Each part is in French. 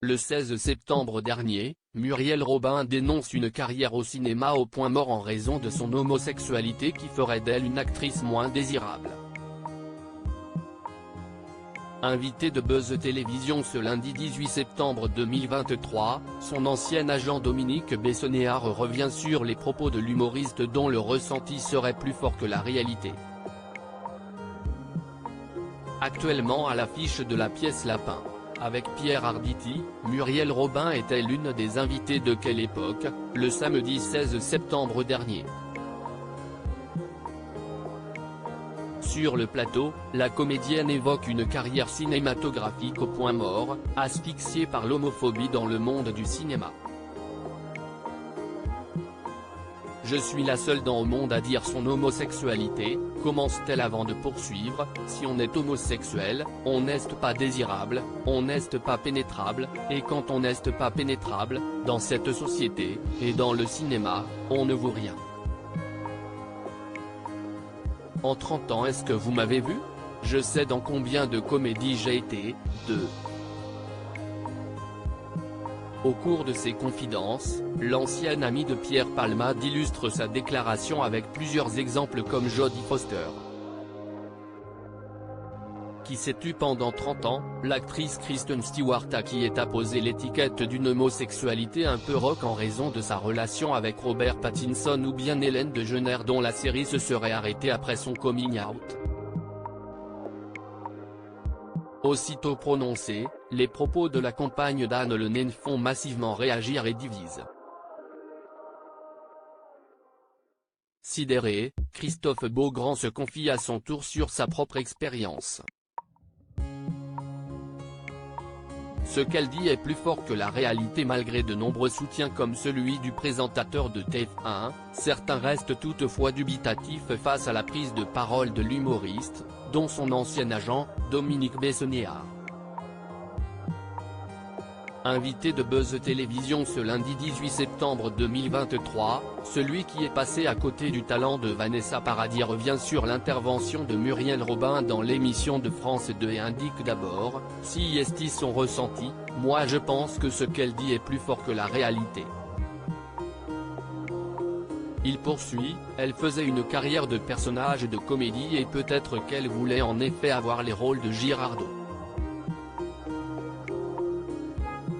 Le 16 septembre dernier, Muriel Robin dénonce une carrière au cinéma au point mort en raison de son homosexualité qui ferait d'elle une actrice moins désirable. Invité de Buzz Télévision ce lundi 18 septembre 2023, son ancien agent Dominique Bessonéard revient sur les propos de l'humoriste dont le ressenti serait plus fort que la réalité. Actuellement à l'affiche de la pièce Lapin, avec Pierre Arditi, Muriel Robin était l'une des invitées de Quelle époque, le samedi 16 septembre dernier. Sur le plateau, la comédienne évoque une carrière cinématographique au point mort, asphyxiée par l'homophobie dans le monde du cinéma. Je suis la seule au monde à dire son homosexualité, commence-t-elle avant de poursuivre, si on est homosexuel, on n'est pas désirable, on n'est pas pénétrable, et quand on n'est pas pénétrable, dans cette société, et dans le cinéma, on ne vaut rien. En 30 ans est-ce que vous m'avez vu? Je sais dans combien de comédies j'ai été, Au cours de ses confidences, l'ancienne amie de Pierre Palmade illustre sa déclaration avec plusieurs exemples comme Jodie Foster, qui s'est tue pendant 30 ans, l'actrice Kristen Stewart à qui est apposée l'étiquette d'une homosexualité un peu rock en raison de sa relation avec Robert Pattinson ou bien Ellen DeGeneres dont la série se serait arrêtée après son coming out. Aussitôt prononcés, les propos de la compagne d'Anne Le Nain font massivement réagir et divisent. Sidéré, Christophe Beaugrand se confie à son tour sur sa propre expérience. Ce qu'elle dit est plus fort que la réalité malgré de nombreux soutiens comme celui du présentateur de TF1, certains restent toutefois dubitatifs face à la prise de parole de l'humoriste, dont son ancien agent, Dominique Bessonéard. Invité de Buzz Télévision ce lundi 18 septembre 2023, celui qui est passé à côté du talent de Vanessa Paradis revient sur l'intervention de Muriel Robin dans l'émission de France 2 et indique d'abord, si est son ressenti, moi je pense que ce qu'elle dit est plus fort que la réalité. Il poursuit, elle faisait une carrière de personnage de comédie et peut-être qu'elle voulait en effet avoir les rôles de Girardot.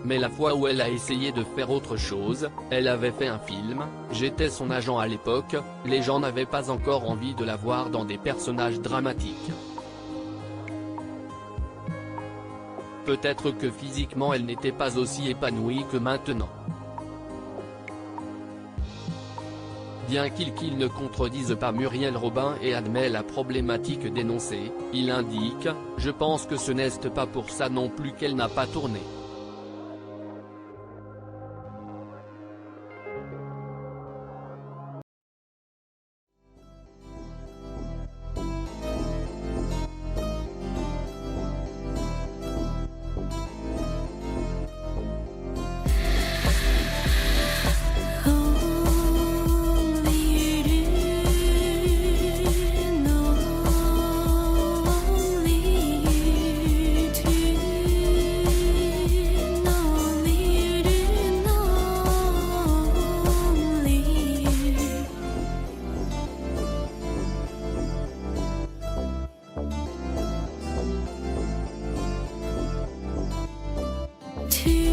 Mais la fois où elle a essayé de faire autre chose, elle avait fait un film, j'étais son agent à l'époque, les gens n'avaient pas encore envie de la voir dans des personnages dramatiques. Peut-être que physiquement elle n'était pas aussi épanouie que maintenant. Bien qu'il ne contredise pas Muriel Robin et admet la problématique dénoncée, il indique, je pense que ce n'est pas pour ça non plus qu'elle n'a pas tourné. To